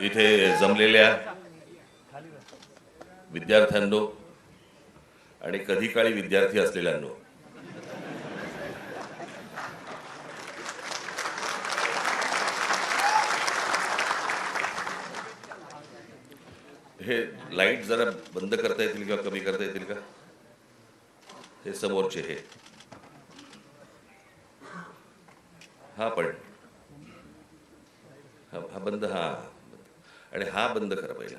इथे जमलेल्या विद्यार्थ्यांनो आणि कधी काळी विद्यार्थी असलेल्यांनो, हे लाईट जरा बंद करता येतील किंवा कमी करता येतील का? हे समोरचे हे हा पण हा बंद, हा आणि हा बंद करा पहिला,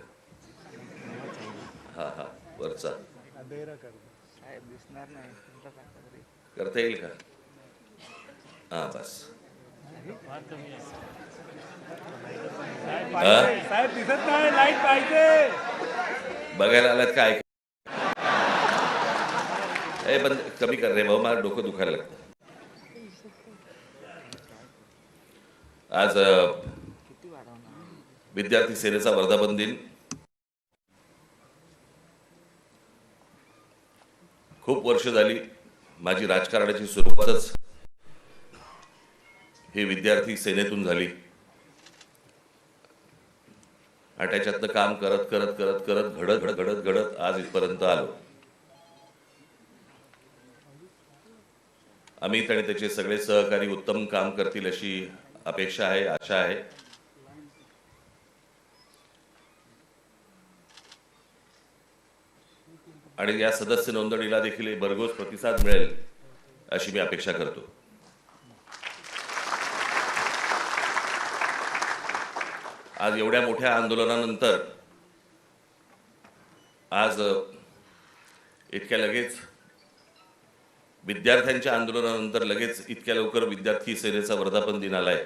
हा वरचा करता येईल का? हा बस. साहेब दिसत नाही, लाईट पाहिजे. बघायला आलात काय? ए बंद कमी कर रे भाऊ, मला डोकं दुखायला लागतं. आज विद्यार्थी सेनेचा वर्धापन दिन. खूप वर्ष झाली माझी राजकारणाची सुरुवातच ही विद्यार्थी सेनेतून झाली आणि त्याच्यातलं काम करत करत करत करत घडत घडत घडत घडत आज इथपर्यंत आलो. अमित आणि त्याचे सगळे सहकारी उत्तम काम करतील अशी अपेक्षा आहे, आशा आहे. आणि या सदस्य नोंदणीला देखील भरघोस प्रतिसाद मिळेल अशी मी अपेक्षा करतो. आज एवढ्या मोठ्या आंदोलनानंतर आज इतक्या लगेच विद्यार्थ्यांच्या आंदोलनानंतर लगेच इतक्या लवकर विद्यार्थी सेनेचा वर्धापन दिन आलाय.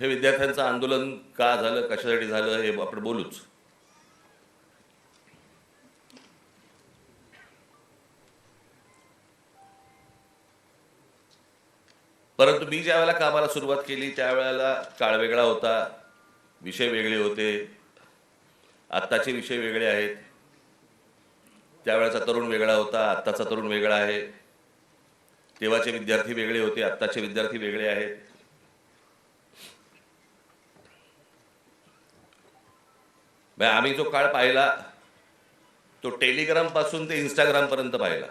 हे विद्यार्थ्यांचं आंदोलन का झालं, कशासाठी झालं हे आपण बोलूच. परंतु मी ज्या वेळेला कामाला सुरुवात केली त्यावेळेला काळ वेगळा होता, विषय वेगळे होते, आत्ताचे विषय वेगळे आहेत. त्यावेळेचा तरुण वेगळा होता, आत्ताचा तरुण वेगळा आहे. तेव्हाचे विद्यार्थी वेगळे होते, आत्ताचे विद्यार्थी वेगळे आहेत. आम्ही जो काळ पाहिला तो टेलिग्राम पासून ते इंस्टाग्राम पर्यंत पाहिला.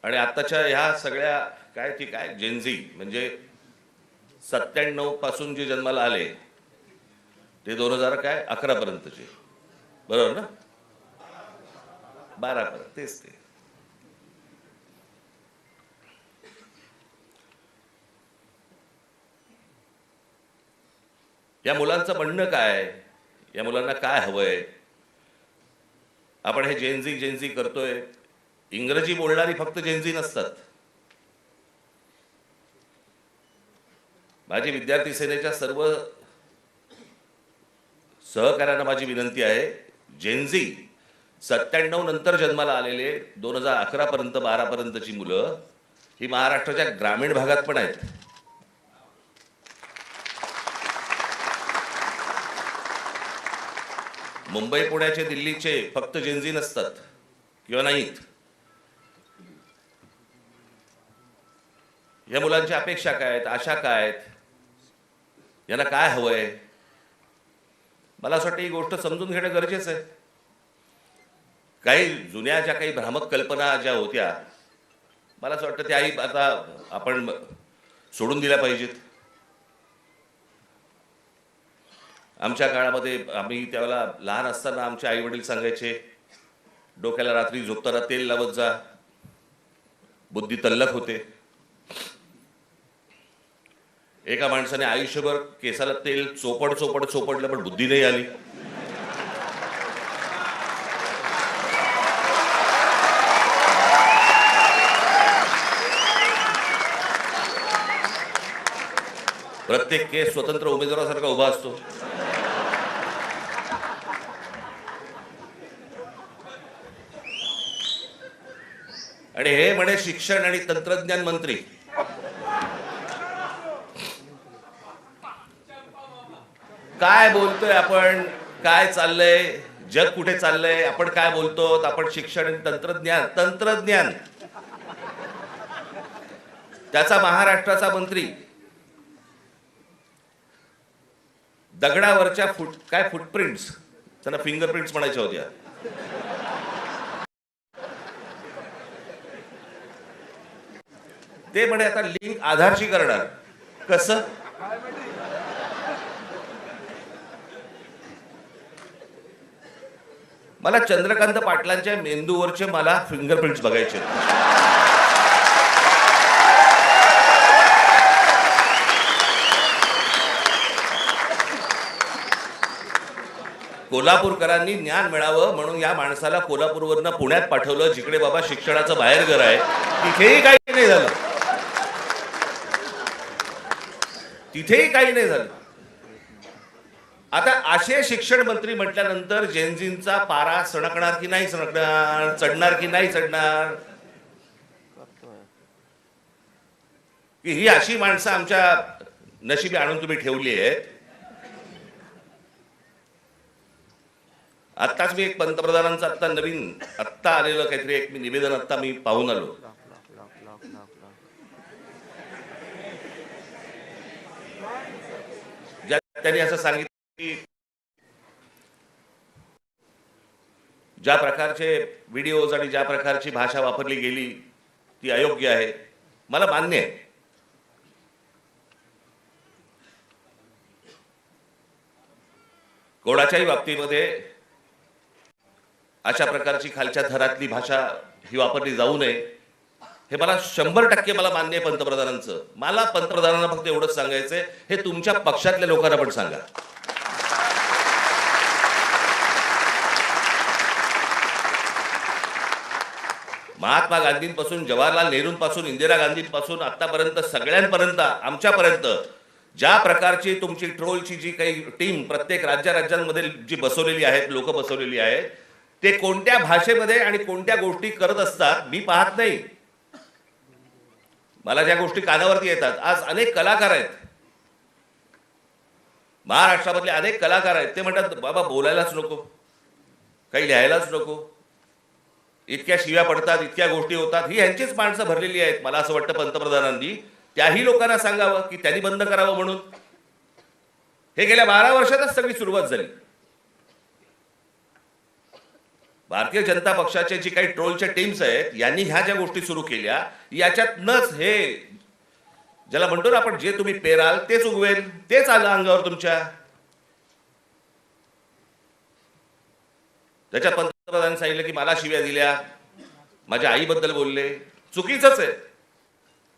आणि आत्ताच्या ह्या सगळ्या काय जेनझी म्हणजे 97 पासून जे जन्माला आले ते 2011 पर्यंतचे, बरोबर ना? 12 पर्यंत तेच ते. या मुलांचं म्हणणं काय, या मुलांना काय हवंय? आपण हे जेनझी करतोय. इंग्रजी बोलणारी फक्त जेनझी नसतात. माझी विद्यार्थी सेनेच्या सर्व सहकार्यांना माझी विनंती आहे, जेनझी 97 नंतर जन्माला आलेले 2011 पर्यंत 12 पर्यंतची मुलं ही महाराष्ट्राच्या ग्रामीण भागात पण आहेत. मुंबई, पुण्याचे, दिल्लीचे फक्त जेनझी नसतात किंवा नाहीत. या मुलांच्या अपेक्षा काय आहेत, आशा काय आहेत, यांना काय हवंय? मला असं वाटतं ही गोष्ट समजून घेणं गरजेचं आहे. काही जुन्या ज्या काही भ्रामक कल्पना ज्या होत्या, मला असं वाटतं त्याही आता आपण सोडून दिल्या पाहिजेत. आमच्या काळामध्ये आम्ही त्यावेळेला लहान असताना आमचे आई वडील सांगायचे, डोक्याला रात्री झोपताना तेल लावत जा, बुद्धी तल्लख होते. एका माणसाने आयुष्यभर केसाला तेल चोपडलं पण बुद्धी नाही आली. प्रत्येक केस स्वतंत्र उमेदवारासारखा उभा असतो. आणि हे म्हणे शिक्षण आणि तंत्रज्ञान मंत्री. काय बोलतोय आपण, काय चाललंय जग कुठे चाललंय, आपण काय बोलतो, आपण शिक्षण आणि तंत्रज्ञान त्याचा महाराष्ट्राचा मंत्री दगडावरच्या फुटप्रिंट्स, त्यांना फिंगरप्रिंट्स म्हणायच्या होत्या, ते म्हणे आता लिंक आधारशी करणार. कसं? मला चंद्रकांत पाटलांच्या मेंदूवरचे मला फिंगरप्रिंट्स बघायचे. कोल्हापूरकरांनी ज्ञान मिळावं म्हणून या माणसाला कोल्हापूरवरनं पुण्यात पाठवलं, जिकडे बाबा शिक्षणाचं बाहेरघर आहे. तिथेही काही नाही झालं. तिथेही काही नाही झालं. आता असे शिक्षण मंत्री म्हटल्यानंतर जेनझींचा पारा सणकणार की नाही सणकणार, चढणार की नाही चढणार, की ही अशी माणसं आमच्या नशिबी आणून तुम्ही ठेवली आहेत. आत्ताच मी एक पंतप्रधानांचं आत्ता आलेलं काहीतरी एक निवेदन आत्ता मी पाहून आलो. त्यांनी असं सांगितलं की ज्या प्रकारचे व्हिडिओज आणि ज्या प्रकारची भाषा वापरली गेली ती अयोग्य आहे. मला मान्य आहे. कोणाच्याही बाबतीमध्ये अशा प्रकारची खालच्या थरातली भाषा ही वापरली जाऊ नये, हे मला 100% मला मान्य आहे पंतप्रधानांचं. मला पंतप्रधानांना फक्त एवढंच सांगायचंय, हे तुमच्या पक्षातल्या लोकांना पण सांगा. महात्मा गांधींपासून जवाहरलाल नेहरूंपासून इंदिरा गांधींपासून आतापर्यंत सगळ्यांपर्यंत आमच्यापर्यंत ज्या प्रकारची तुमची ट्रोलची जी काही टीम प्रत्येक राज्यांमध्ये जी बसवलेली आहेत, लोक बसवलेली आहेत, ते कोणत्या भाषेमध्ये आणि कोणत्या गोष्टी करत असतात मी पाहत नाही. मला ज्या गोष्टी कानावरती येतात, आज अनेक कलाकार आहेत महाराष्ट्रामधले, अनेक कलाकार आहेत, ते म्हणतात बाबा बोलायलाच नको, काही लिहायलाच नको, इतक्या शिव्या पडतात, इतक्या गोष्टी होतात. ही यांचीच माणसं भरलेली आहेत. मला असं वाटतं पंतप्रधानांनी त्याही लोकांना सांगावं की त्यांनी बंद करावं म्हणून. हे गेल्या 12 वर्षातच सगळी सुरुवात झाली. भारतीय जनता पक्षाचे जी काही ट्रोलच्या टीम्स आहेत, यांनी ह्या ज्या गोष्टी सुरू केल्या, याच्यातनच हे ज्याला म्हणतो ना आपण, जे तुम्ही पेराल तेच उगवेल, तेच आलं अंगावर तुमच्या. त्याच्यात पंतप्रधानांनी सांगितलं की मला शिव्या दिल्या, माझ्या आईबद्दल बोलले. चुकीचंच आहे,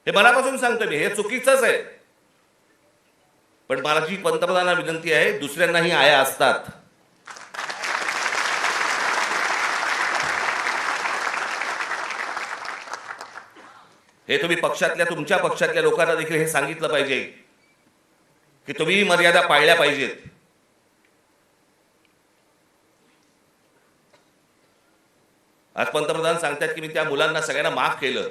हे मनापासून सांगतो मी, हे चुकीचंच आहे. पण माझी पंतप्रधानांना विनंती आहे, दुसऱ्यांनाही आया असतात. हे तुम्ही तुमच्या पक्षातल्या लोकांना देखील हे सांगितलं पाहिजे की तुम्ही मर्यादा पाळल्या पाहिजेत. आज पंतप्रधान सांगतात की मी त्या मुलांना सगळ्यांना माफ केलं,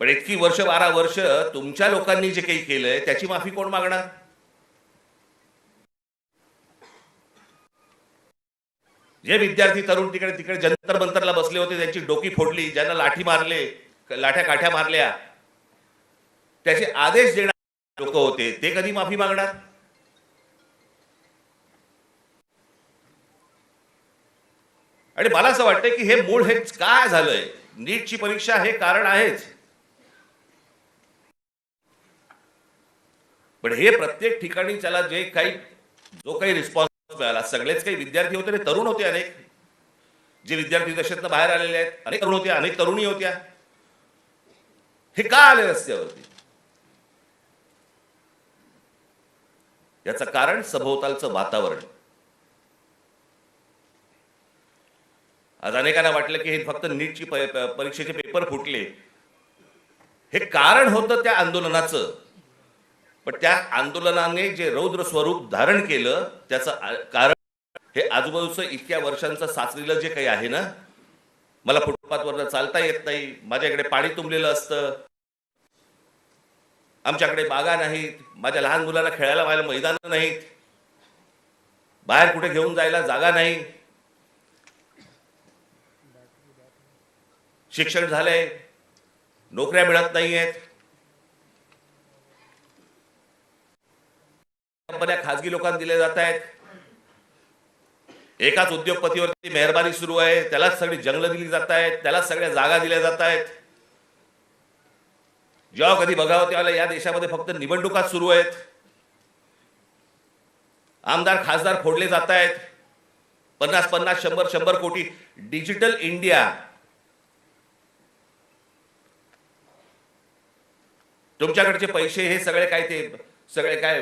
पण इतकी 12 वर्ष तुमच्या लोकांनी जे काही केलंय त्याची माफी कोण मागणार? जे विद्यार्थी तरुण तिकडे जंतर मंतरला बसले होते, त्यांची डोकी फोडली, ज्यांना लाठ्या काठ्या मारल्या, त्याचे आदेश देणारे लोक होते, ते कधी माफी मागणार? आणि मला असं वाटतं की हे मूळ हे काय झालंय, नीटची परीक्षा हे कारण आहेच, पण हे प्रत्येक ठिकाणी त्याला जो काही रिस्पॉन्स मिळाला, सगळेच काही विद्यार्थी होते, तरुण होते, अनेक जे विद्यार्थी दशेतनं बाहेर आलेले आहेत, अनेक तरुण होते, अनेक तरुणी होत्या. हे का आले रस्त्यावरती? याचं कारण सभोवतालचं वातावरण. आज अनेकांना वाटलं की हे फक्त नीटची परीक्षेचे पेपर फुटले, हे कारण होतं त्या आंदोलनाचं. पण त्या आंदोलनाने जे रौद्र स्वरूप धारण केलं त्याचं कारण हे आजूबाजूचं इतक्या वर्षांचं साचलेलं जे काही आहे ना, मला फुटपाथवरनं चालता येत नाही, माझ्याकडे पाणी तुंबलेलं असतं, आमच्याकडे बागा नाहीत, माझ्या लहान मुलांना खेळायला मैदान नाहीत, बाहेर कुठे घेऊन जायला जागा नाही, शिक्षण झालंय, नोकऱ्या मिळत नाहीयेत, कंपन्या खाजगी लोकांना दिल्या जात आहेत, एकाच उद्योगपतीवरती मेहरबानी सुरू आहे, त्यालाच सगळी जंगलं दिली जात आहेत, त्यालाच सगळ्या जागा दिल्या जात आहेत. जेव्हा कधी बघावं तेव्हा या देशामध्ये फक्त निवडणुका सुरू आहेत, आमदार खासदार फोडले जात आहेत, 50-50, 100-100 कोटी. डिजिटल इंडिया, तुमच्याकडचे पैसे हे सगळे काय ते सगळे काय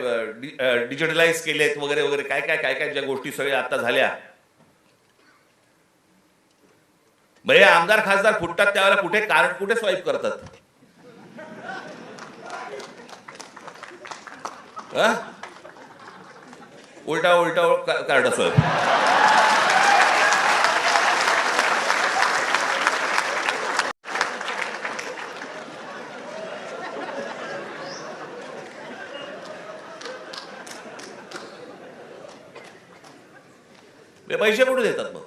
डिजिटलाइज केलेत वगैरे वगैरे काय काय काय काय ज्या गोष्टी सगळ्या आता झाल्या. म्हणजे आमदार खासदार फुटतात त्यावेळेला कुठे कार्ड कुठे स्वाईप करतात? उलटा उलटा कार्ड स्वाईप. पैसे कुठे देतात मग?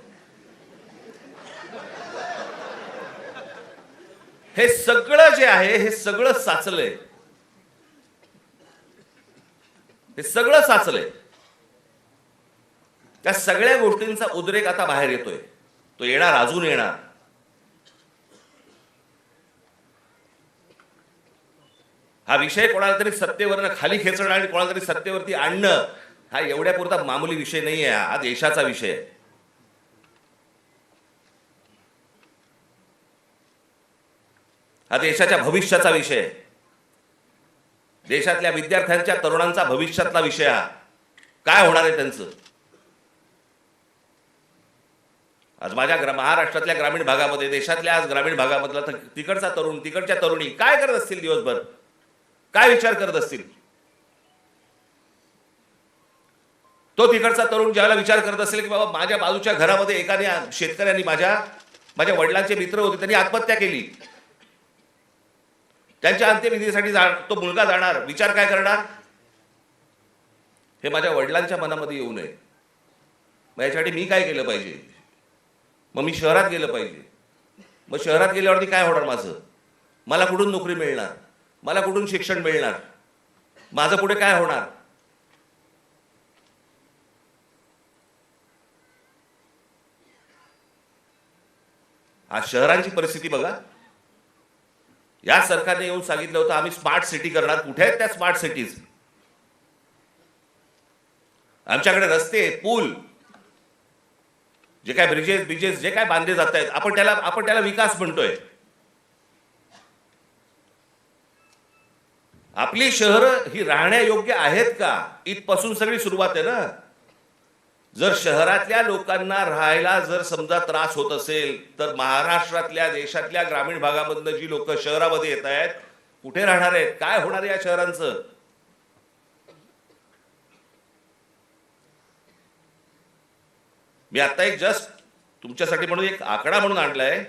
हे सगळं जे आहे हे सगळं साचलंय, हे सगळं साचलंय. त्या सगळ्या गोष्टींचा उद्रेक आता बाहेर येतोय, तो येणार, अजून येणार. हा विषय कोणाला तरी सत्तेवरनं खाली खेचणं आणि कोणाला तरी सत्तेवरती आणणं हा एवढ्यापुरता मामूली विषय नाहीये. हा देशाचा विषय आहे. हा देशाच्या भविष्याचा विषय आहे. देशातल्या विद्यार्थ्यांच्या तरुणांचा भविष्यातला विषय. हा काय होणार आहे त्यांचं? आज माझ्या महाराष्ट्रातल्या ग्रामीण भागामध्ये, देशातल्या आज ग्रामीण भागामधला तिकडचा तरुण, तिकडच्या तरुणी काय करत असतील दिवसभर? काय विचार करत असतील? तो तिकडचा तरुण ज्याला विचार करत असेल की बाबा माझ्या बाजूच्या घरामध्ये एकाने शेतकऱ्यांनी माझ्या वडिलांचे मित्र होते, त्यांनी आत्महत्या केली, त्यांच्या अंत्यविधीसाठी तो मुलगा जाणार, विचार काय करणार? हे माझ्या वडिलांच्या मनामध्ये येऊ नये. मग याच्यासाठी मी काय केलं पाहिजे? मग मी शहरात गेलं पाहिजे. मग शहरात गेल्यावरती काय होणार माझं? मला कुठून नोकरी मिळणार? मला कुठून शिक्षण मिळणार? माझं पुढे काय होणार? आज शहरांची परिस्थिती बघा. या सरकारने येऊन सांगितलं होतं आम्ही स्मार्ट सिटी करणार. कुठे आहेत त्या स्मार्ट सिटीज? आमच्याकडे रस्ते, पूल, जे काय ब्रिजेस जे काय बांधले जात आहेत, आपण त्याला विकास म्हणतोय. आपली शहरं ही राहण्यायोग्य आहेत का? इथपासून सगळी सुरुवात आहे ना. जर शहरातल्या लोकांना राहायला जर समजा त्रास होत असेल तर महाराष्ट्रातल्या, देशातल्या ग्रामीण भागामधनं जी लोक शहरामध्ये येत आहेत, कुठे राहणार आहेत? काय होणार आहे या शहरांचं? मी आता एक जस्ट तुमच्यासाठी म्हणून एक आकडा म्हणून आणलाय.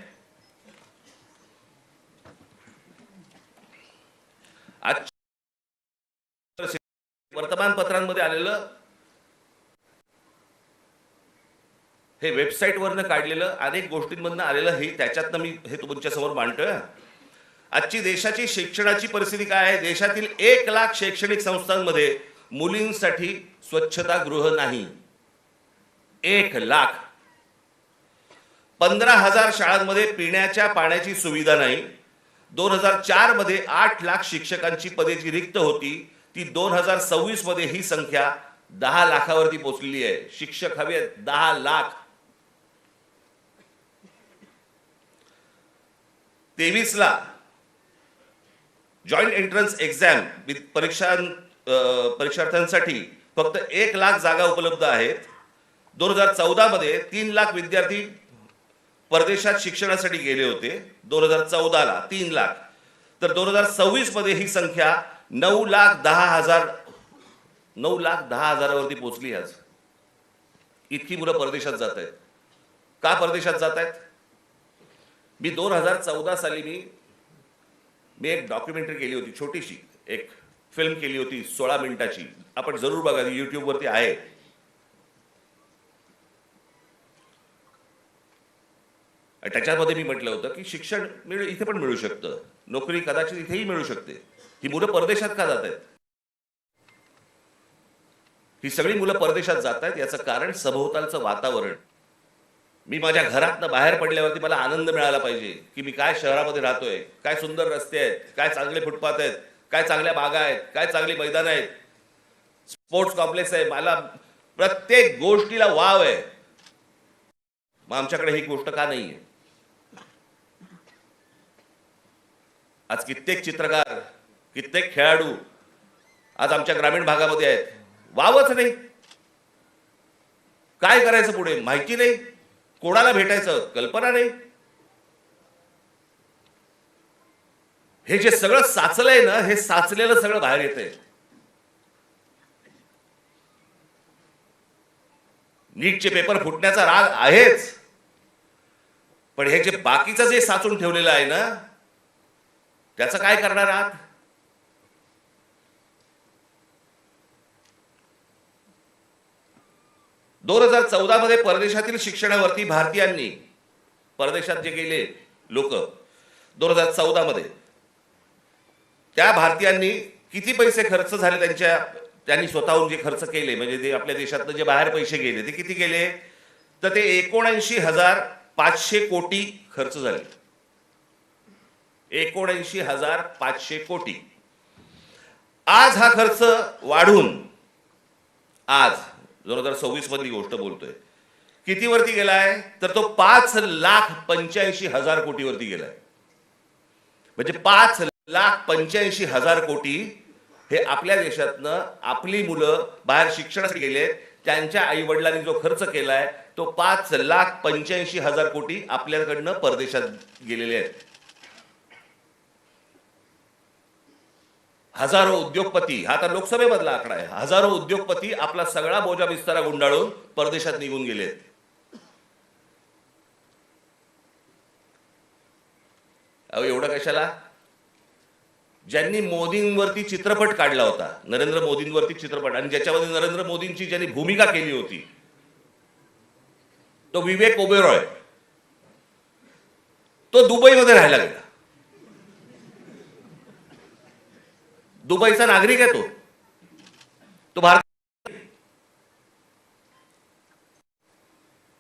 आज वर्तमानपत्रांमध्ये आलेलं हे वेबसाईटवरनं काढलेलं अनेक गोष्टींमधनं आलेलं हे त्याच्यातनं मी हे तुमच्या समोर मांडतोय. आजची देशाची शिक्षणाची परिस्थिती काय आहे? देशातील 1 लाख शैक्षणिक संस्थांमध्ये मुलींसाठी स्वच्छतागृह नाही. 1 लाख. 15,000 शाळांमध्ये पिण्याच्या पाण्याची सुविधा नाही. 2004 मध्ये 8 लाख शिक्षकांची पदे जी रिक्त होती ती 2026 मध्ये ही संख्या 10 लाखावरती पोहोचलेली आहे. शिक्षक हवे 10 लाख. 23 ला जॉईंट एंट्रन्स एक्झाम परीक्षार्थ्यांसाठी फक्त 1 लाख जागा उपलब्ध आहेत. 2014 मध्ये 3 लाख विद्यार्थी परदेशात शिक्षणासाठी गेले होते. 2014 ला 3 लाख. तर 2026 मध्ये ही संख्या 9,10,000वरती पोहोचली. आज इतकी मुलं परदेशात जात आहेत. का परदेशात जात आहेत? मी 2014 साली मी एक डॉक्युमेंटरी केली होती, छोटीशी एक फिल्म केली होती 16 मिनिटाची. आपण जरूर बघा, युट्यूबवरती आहे. आणि त्याच्यामध्ये मी म्हटलं होतं की शिक्षण इथे पण मिळू शकतं, नोकरी कदाचित इथेही मिळू शकते. ही मुलं परदेशात का जात आहेत? ही सगळी मुलं परदेशात जात आहेत याचं कारण सभोवतालचं वातावरण. मी माझ्या घरातनं बाहेर पडल्यावरती मला आनंद मिळाला पाहिजे की मी काय शहरामध्ये राहतोय, काय सुंदर रस्ते आहेत, काय चांगले फुटपाथ आहेत, काय चांगल्या बागा आहेत, काय चांगली मैदान आहेत, स्पोर्ट्स कॉम्प्लेक्स आहे. मला प्रत्येक गोष्टीला वाव आहे. मग आमच्याकडे ही गोष्ट का नाहीये? आज कित्येक चित्रकार, कित्येक खेळाडू आज आमच्या ग्रामीण भागामध्ये आहेत, वावच नाही. काय करायचं पुढे माहिती नाही, कोणाला भेटायचं कल्पना नाही. हे जे सगळं साचलंय ना, हे साचलेलं सगळं बाहेर येतंय. नीटचे पेपर फुटण्याचा राग आहेच, पण हे जे बाकीचं जे साचून ठेवलेलं आहे ना, त्याचं काय करणार आहात? दोन 2014 मध्ये परदेशातील शिक्षणावरती भारतीयांनी, परदेशात जे गेले लोक 2014 मध्ये, त्या भारतीयांनी किती पैसे खर्च झाले त्यांनी स्वतःहून जे खर्च केले, म्हणजे ते आपल्या देशातनं जे बाहेर पैसे गेले ते किती गेले? तर ते 79,500 कोटी खर्च झाले. 79,500 कोटी. आज हा खर्च वाढून, आज 2026 मधली गोष्ट बोलतोय, किती वरती गेलाय? तर तो 5,85,000 कोटी वरती गेलाय. म्हणजे 5,85,000 कोटी हे आपल्या देशातनं आपली मुलं बाहेर शिक्षणासाठी गेले, त्यांच्या आई वडिलांनी जो खर्च केलाय तो 5,85,000 कोटी आपल्याकडनं परदेशात गेलेले आहेत. हजारो उद्योगपती, हा तर लोकसभेमधला आकडा आहे, हजारो उद्योगपती आपला सगळा बोजा बिस्तारा गुंडाळून परदेशात निघून गेले. अहो एवढं कशाला? ज्यांनी मोदींवरती चित्रपट काढला होता, नरेंद्र मोदींवरती चित्रपट, आणि ज्याच्यामध्ये नरेंद्र मोदींची ज्यांनी भूमिका केली होती तो विवेक ओबेरॉय, तो दुबईमध्ये राहायला गेला. दुबईचा नागरिक आहे तो भारत.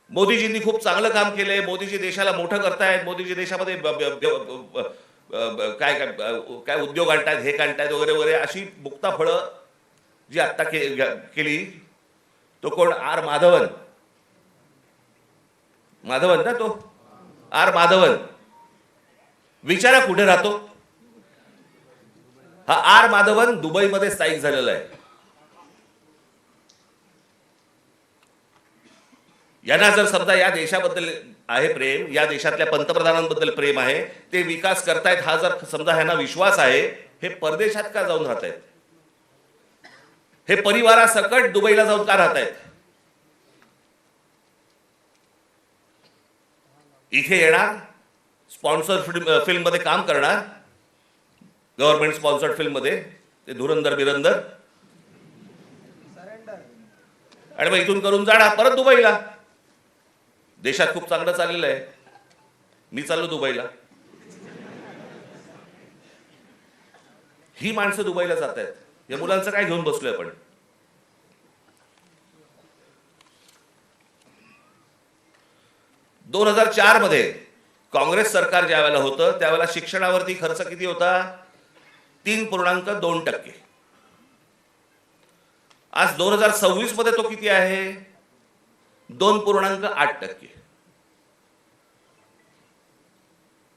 मोदीजींनी खूप चांगलं काम केलंय, मोदीजी देशाला मोठं करतायत, मोदीजी देशामध्ये काय काय काय उद्योग आणतायत, हे आणतायत वगैरे वगैरे, अशी मुक्ताफळं जी आत्ता केली. तो कोण? आर माधवन ना, तो आर माधवन. विचारा कुठे राहतो हा आर माधवन? दुबईमध्ये स्थायिक झालेला आहे. यांना जर समजा या देशाबद्दल आहे प्रेम, या देशातल्या पंतप्रधानांबद्दल प्रेम आहे, ते विकास करतायत, हा जर समजा ह्यांना विश्वास आहे, हे परदेशात का जाऊन राहत आहेत? हे परिवारासकट दुबईला जाऊन का राहत आहेत? इथे येणार, स्पॉन्सर फिल्म मध्ये काम करणार, गव्हर्नमेंट स्पॉन्सर्ड फिल्म मध्ये, ते धुरंधर बिरंदर, आणि मग इथून करून जाणार परत दुबईला. देशात खूप चांगलं चाललेलं आहे, मी चाललो दुबईला. ही माणसं दुबईला जात आहेत. या मुलांचं काय घेऊन बसलोय आपण? दोन 2004 मध्ये काँग्रेस सरकार ज्या वेळेला होतं त्यावेळेला शिक्षणावरती खर्च किती होता? 3.2%. आज 2026 मध्ये तो किती आहे? 2.8%.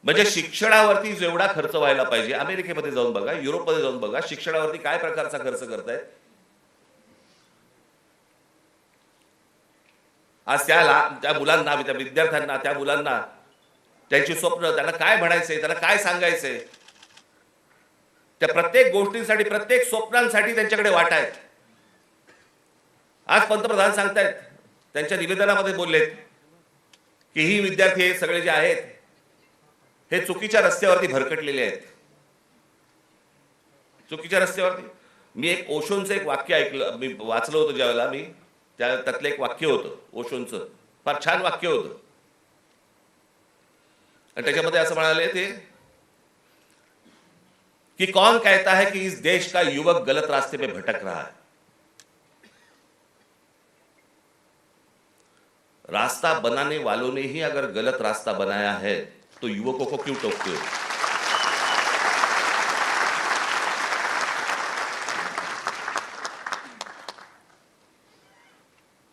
म्हणजे शिक्षणावरती जेवढा खर्च व्हायला पाहिजे, अमेरिकेमध्ये जाऊन बघा, युरोपमध्ये जाऊन बघा, शिक्षणावरती काय प्रकारचा खर्च करतायत. आज त्या मुलांना, त्या विद्यार्थ्यांना, त्या मुलांना त्यांची स्वप्न, त्यांना काय म्हणायचंय, त्यांना काय सांगायचंय, त्या प्रत्येक गोष्टींसाठी, प्रत्येक स्वप्नांसाठी त्यांच्याकडे वाट आहेत. आज पंतप्रधान सांगतायत, त्यांच्या निवेदनामध्ये बोललेत की ही विद्यार्थी हे सगळे जे आहेत हे चुकीच्या रस्त्यावरती भरकटलेले आहेत. चुकीच्या रस्त्यावरती. मी एक ओशोंचं एक वाक्य ऐकलं, मी वाचलं होतं ज्यावेळेला, मी त्यातलं एक वाक्य होतं ओशोंचं, फार छान वाक्य होतं. आणि त्याच्यामध्ये असं म्हणाले ते कि कौन कहता है कि इस देश का युवक गलत रास्ते पे भटक रहा है, रास्ता बनाने वालों ने ही अगर गलत रास्ता बनाया है तो युवकों को क्यों टोकते हो?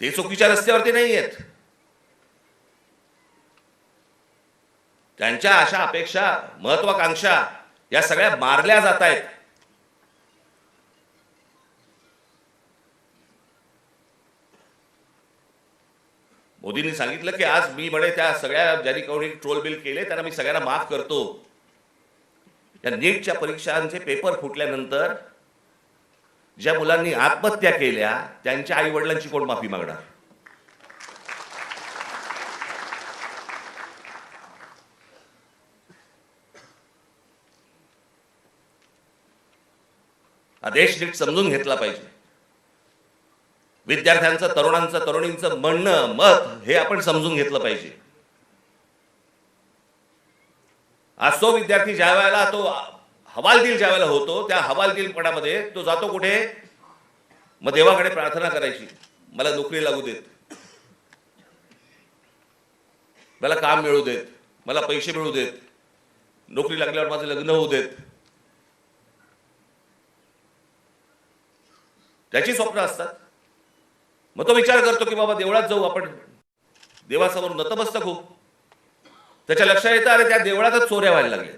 ते चुकीच्या रस्त्यावरती नाही आहेत. त्यांच्या आशा अपेक्षा महत्वाकांक्षा या सगळ्या मारल्या जात आहेत. मोदींनी सांगितलं की आज मी म्हणे त्या सगळ्या ज्यांनी कोणी ट्रोल बिल केले त्यांना मी सगळ्यांना माफ करतो. या नीटच्या परीक्षांचे पेपर फुटल्यानंतर ज्या मुलांनी आत्महत्या केल्या त्यांच्या आई वडिलांची कोण माफी मागणार? हा देश नीट समजून घेतला पाहिजे. विद्यार्थ्यांचं, तरुणांचं, तरुणींचं म्हणणं, मत हे आपण समजून घेतलं पाहिजे. आज तो विद्यार्थी ज्या वेळेला तो हवालदिल ज्या वेळेला होतो त्या हवालदिलपणामध्ये तो जातो कुठे? मग देवाकडे प्रार्थना करायची, मला नोकरी लागू देत, मला काम मिळू देत, मला पैसे मिळू देत, नोकरी लागल्यावर माझं लग्न होऊ देत. त्याची स्वप्न असतात. मग तो विचार करतो की बाबा देवळात जाऊ, आपण देवासमोर नतमस्तक होऊ. त्याच्या लक्षात येतं अरे त्या देवळातच चोऱ्या व्हायला लागल्या.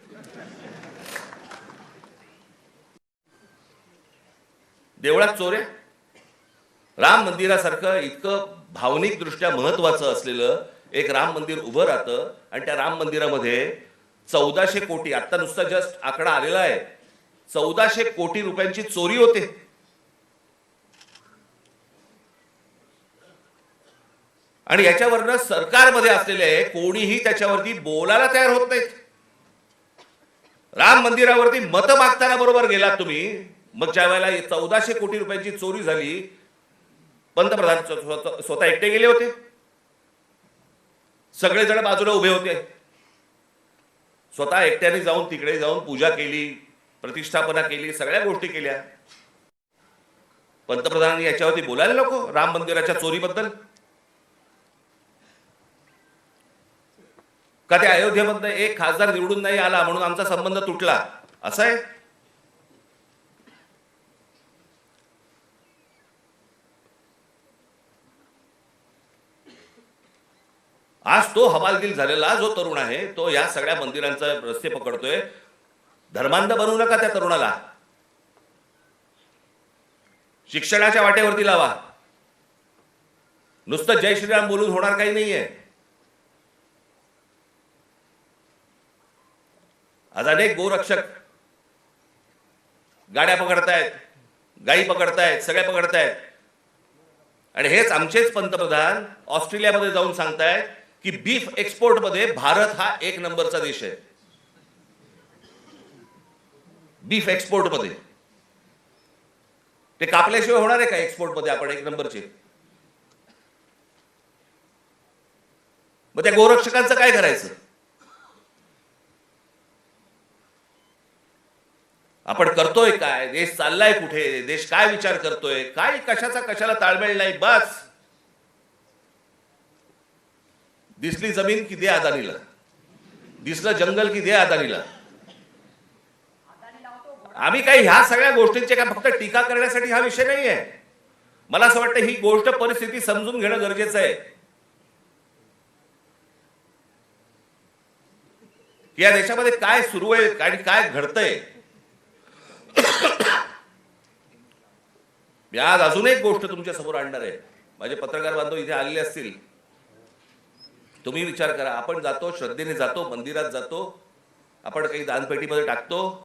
देवळात चोऱ्या. राम मंदिरासारखं इतकं भावनिक दृष्ट्या महत्वाचं असलेलं एक राम मंदिर उभं राहतं आणि त्या राम मंदिरामध्ये 1400 कोटी, आता नुसता जस्ट आकडा आलेला आहे, 1400 कोटी रुपयांची चोरी होते. आणि याच्यावरनं सरकारमध्ये असलेले कोणीही त्याच्यावरती बोलायला तयार होत नाहीत. राम मंदिरावरती मत मागताना बरोबर गेलात तुम्ही. मग ज्या वेळेला 1400 कोटी रुपयांची चोरी झाली, पंतप्रधान स्वतः एकटे गेले होते, सगळेजण बाजूला उभे होते. स्वतः एकट्याने जाऊन तिकडे जाऊन पूजा केली, प्रतिष्ठापना केली, सगळ्या गोष्टी केल्या. पंतप्रधानांनी याच्यावरती बोलायला नको राम मंदिराच्या चोरीबद्दल? का त्या अयोध्येमधनं एक खासदार निवडून नाही आला म्हणून आमचा संबंध तुटला असं आहे? आज तो हवालदिल झालेला जो तरुण आहे तो या सगळ्या मंदिरांचा रस्ते पकडतोय. धर्मांध बनवू नका त्या तरुणाला. शिक्षणाच्या वाटेवरती लावा. नुसतं जय श्रीराम बोलून होणार काही नाहीये. आज अनेक गोरक्षक गाड्या पकडतायत, गायी पकडतायत, सगळ्या पकडतायत. आणि हेच आमचेच पंतप्रधान ऑस्ट्रेलियामध्ये जाऊन सांगतायत की बीफ एक्सपोर्ट मध्ये भारत हा 1 नंबरचा देश आहे. बीफ एक्सपोर्ट मध्ये ते कापल्याशिवाय होणार आहे का एक्सपोर्ट मध्ये आपण 1 नंबरचे? मग त्या गोरक्षकांचं काय करायचं? आपण करतोय काय? देश चाललाय कुठे? देश काय विचार करतोय? काय कशाचा कशाला ताळमेळ नाही. बस दिसली जमीन की दे अदानीला, दिसलं जंगल की दे अदानीला. आम्ही काही ह्या सगळ्या गोष्टींचे काय फक्त टीका करण्यासाठी हा विषय नाही आहे. मला असं वाटतं ही गोष्ट परिस्थिती समजून घेणं गरजेचं आहे की या देशामध्ये काय सुरू आहे आणि काय घडतंय. मी आज अजून एक गोष्ट तुमच्या समोर आणणार आहे. माझे पत्रकार बांधव इथे आलेले असतील, तुम्ही विचार करा. आपण जातो, श्रद्धेने जातो, मंदिरात जातो, आपण काही दानपेटीमध्ये टाकतो,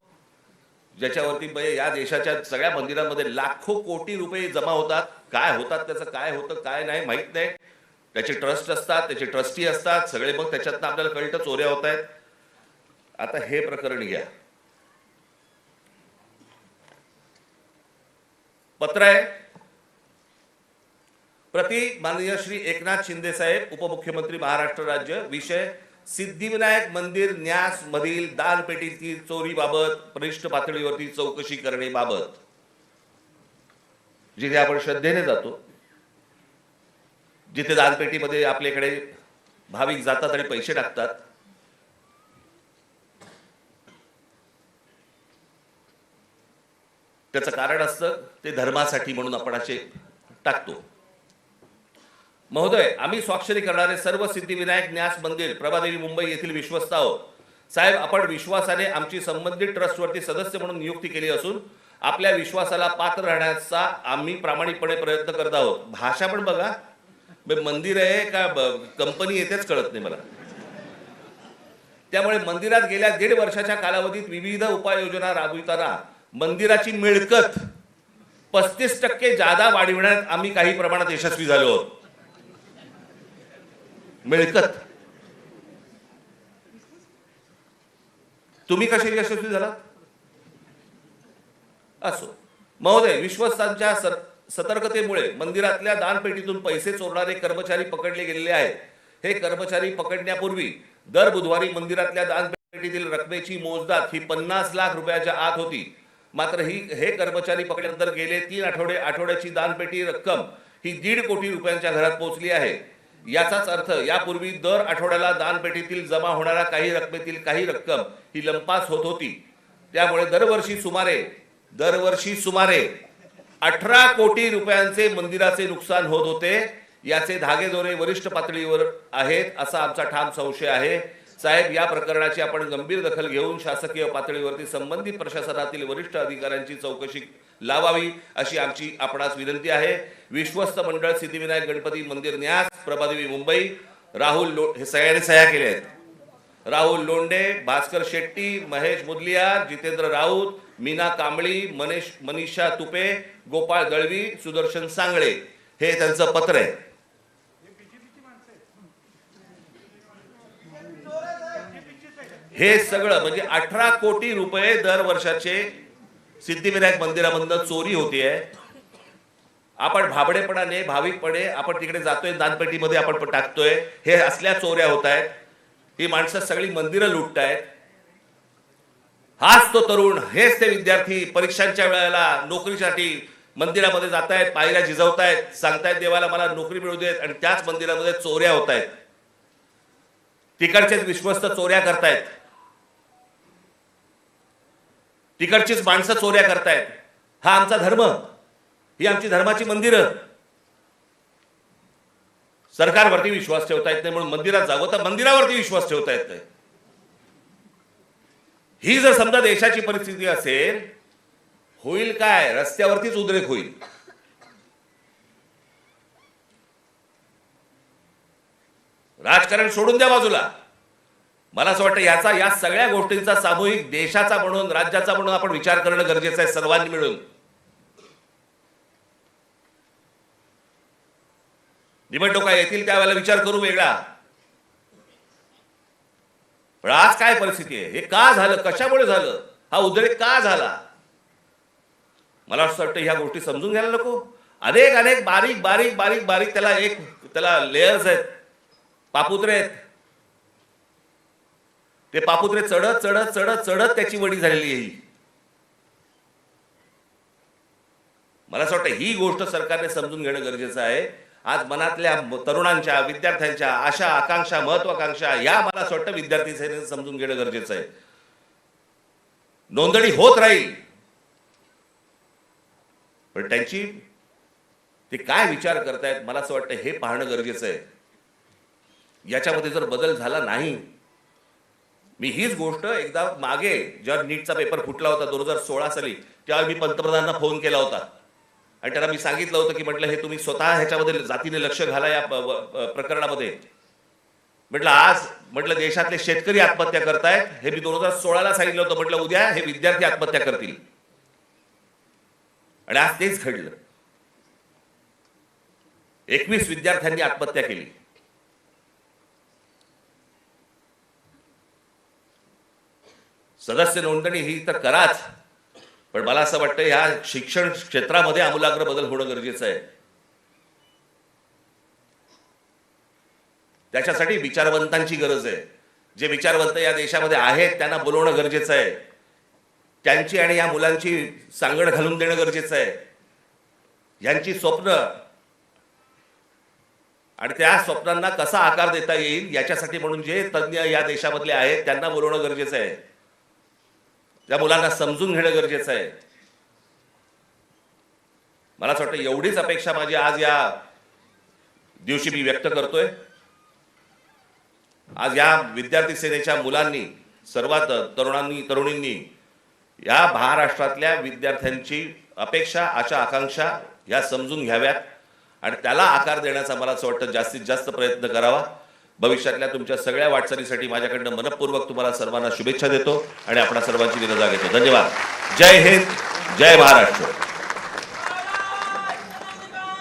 ज्याच्यावरती या देशाच्या सगळ्या मंदिरांमध्ये लाखो कोटी रुपये जमा होतात. काय होतात त्याचं, काय होतं काय नाही माहित नाही. त्याचे ट्रस्ट असतात, त्याचे ट्रस्टी असतात सगळे. मग त्याच्यातनं आपल्याला कळतं चोऱ्या होत आहेत. आता हे प्रकरण घ्या. पत्र आहे प्रति माननीय श्री एकनाथ शिंदे साहेब, उपमुख्यमंत्री महाराष्ट्र राज्य. विषय सिद्धिविनायक मंदिर न्यास मधील दानपेटीतील चोरीबाबत वरिष्ठ पातळीवरती चौकशी करण्याबाबत जिथे आपण श्रद्धेने जातो, जिथे दानपेटीमध्ये आपल्याकडे भाविक जातात आणि पैसे टाकतात, त्याचं कारण असतं ते धर्मासाठी म्हणून आपण असे टाकतो. महोदय, आम्ही स्वाक्षरी करणारे सर्व सिद्धिविनायक न्यास मंदिर प्रभादेवी मुंबई येथील विश्वस्त आहोत. साहेब, आपण विश्वासाने आमची संबंधित ट्रस्टवरती सदस्य म्हणून नियुक्ती केली असून आपल्या विश्वासाला पात्र राहण्याचा आम्ही प्रामाणिकपणे प्रयत्न करत आहोत. भाषा पण बघा, मंदिर आहे का कंपनी येतेच कळत नाही मला. त्यामुळे मंदिरात गेल्या 1.5 वर्षाच्या कालावधीत विविध उपाययोजना राबविताना मंदिराची मिळकत 35% जादा वाढविण्यात आम्ही काही प्रमाणात यशस्वी झालो आहोत. मिळकत तुम्ही कसे यशस्वी झालात? असो महोदय, विश्वस्तांच्या सतर्कतेमुळे मंदिरातल्या दानपेटीतून पैसे चोरणारे कर्मचारी पकडले गेलेले आहेत. हे कर्मचारी पकडण्यापूर्वी दर बुधवारी मंदिरातल्या दानपेटीतील रकमेची मोजदाद ही 50 लाख रुपयाच्या आत होती. मात्र हे कर्मचारी पकडल्यानंतर गेले 3 आठवड्याची दानपेटी रक्कम ही 1.5 कोटी रुपयांच्या घरात पोहोचली आहे. याचाच अर्थ यापूर्वी दर आठवड्याला दानपेटीतील जमा होणाऱ्या काही रकमेतील काही रक्कम ही लंपास होत होती. त्यामुळे दरवर्षी सुमारे 18 कोटी रुपयांचे मंदिराचे नुकसान होत होते. याचे धागेदोरे वरिष्ठ पातळीवर आहेत असा आमचा ठाम संशय आहे. साहेब, या प्रकरणाची आपण गंभीर दखल घेऊन शासकीय पातळीवरती संबंधित प्रशासनातील वरिष्ठ अधिकाऱ्यांची चौकशी लावावी अशी आमची आपणास विनंती आहे. विश्वस्त मंडळ सिद्धिविनायक गणपती मंदिर न्यास प्रभादेवी मुंबई. हे सगळ्यांनी सह्या केल्या आहेत. राहुल लोंढे, भास्कर शेट्टी, महेश मुदलिया, जितेंद्र राऊत, मीना कांबळी, मनीषा तुपे, गोपाळ दळवी, सुदर्शन सांगळे हे त्यांचं पत्र आहे. हे सगळं म्हणजे 18 कोटी रुपये दर वर्षाचे सिद्धिविनायक मंदिरामधून चोरी होतीये. आपण भाबडेपणाने भाविकपणे आपण तिकडे जातोय, दानपेटीमध्ये आपण टाकतोय. हे असल्या चोऱ्या होत आहेत. ही माणसं सगळी मंदिरं लुटतायत. हाच तो तरुण, हेच ते विद्यार्थी परीक्षांच्या वेळेला नोकरीसाठी मंदिरामध्ये जात आहेत, पायऱ्या झिजवतायत, सांगतायत देवाला मला नोकरी मिळू देत, आणि त्याच मंदिरामध्ये चोऱ्या होत आहेत. तिकडचेच विश्वस्त चोऱ्या करतायत, तिकडचीच माणसं चोऱ्या करतायत. हा आमचा धर्म, ही आमची धर्माची मंदिरं. सरकारवरती विश्वास ठेवता येत नाही म्हणून मंदिरात जावं, तर मंदिरावरती विश्वास ठेवता येत नाही. ही जर समजा देशाची परिस्थिती असेल, होईल काय? रस्त्यावरतीच उद्रेक होईल. राजकारण सोडून द्या बाजूला. मला असं वाटतं या सगळ्या गोष्टींचा सामूहिक देशाचा म्हणून, राज्याचा म्हणून आपण विचार करणं गरजेचं आहे सर्वांनी मिळून. निवडणुका येतील त्यावेळेला विचार करू वेगळा. पण आज काय परिस्थिती आहे? हे का झालं? कशामुळे झालं? हा उद्रेक का झाला? मला असं वाटतं ह्या गोष्टी समजून घ्यायला नको. अनेक बारीक बारीक बारीक बारीक त्याला लेयर्स आहेत, पापुत्रे आहेत. ते पापुत्रे चढत चढत चढत चढत त्याची वडी झालेली आहे. मला असं वाटतं ही गोष्ट सरकारने समजून घेणं गरजेचं आहे. आज मनातल्या तरुणांच्या, विद्यार्थ्यांच्या आशा आकांक्षा, महत्वाकांक्षा या मला असं वाटतं विद्यार्थी सेनेने समजून घेणं गरजेचं आहे. नोंदणी होत राहील, पण त्यांची ते काय विचार करतायत मला असं वाटतं हे पाहणं गरजेचं आहे. याच्यामध्ये जर बदल झाला नाही, मी हीच गोष्ट एकदा मागे जेव्हा नीटचा पेपर फुटला होता 2016 साली, तेव्हा मी पंतप्रधानांना फोन केला होता आणि त्यांना मी सांगितलं होतं की म्हटलं हे तुम्ही स्वतः ह्याच्यामध्ये जातीने लक्ष घाला या प्रकरणामध्ये. म्हटलं आज म्हटलं देशातले शेतकरी आत्महत्या करतायत, हे मी 2016ला सांगितलं होतं. म्हटलं उद्या हे विद्यार्थी आत्महत्या करतील, आणि आज तेच घडलं. 21 विद्यार्थ्यांनी आत्महत्या केली. सदस्य नोंदणी ही तर कराच, पण मला असं वाटतं या शिक्षण क्षेत्रामध्ये आमूलाग्र बदल होणं गरजेचं आहे. त्याच्यासाठी विचारवंतांची गरज आहे. जे विचारवंत या देशामध्ये आहेत त्यांना बोलवणं गरजेचं आहे. त्यांची आणि या मुलांची सांगड घालून देणं गरजेचं आहे. यांची स्वप्न आणि त्या स्वप्नांना कसा आकार देता येईल याच्यासाठी म्हणून जे तज्ज्ञ या देशामधले आहेत त्यांना बोलवणं गरजेचं आहे. त्या मुलांना समजून घेणं गरजेचं आहे. मला असं वाटतं एवढीच अपेक्षा माझी आज या दिवशी मी व्यक्त करतोय. आज या विद्यार्थी सेनेच्या मुलांनी, सर्वात तरुणींनी या महाराष्ट्रातल्या विद्यार्थ्यांची अपेक्षा, आशा, आकांक्षा या समजून घ्याव्यात आणि त्याला आकार देण्याचा मला असं वाटतं जास्तीत जास्त प्रयत्न करावा. भविष्यातल्या तुमच्या सगळ्या वाटचालीसाठी माझ्याकडनं मनपूर्वक तुम्हाला सर्वांना शुभेच्छा देतो आणि आपणा सर्वांची रजा घेतो. धन्यवाद. जय हिंद, जय महाराष्ट्र.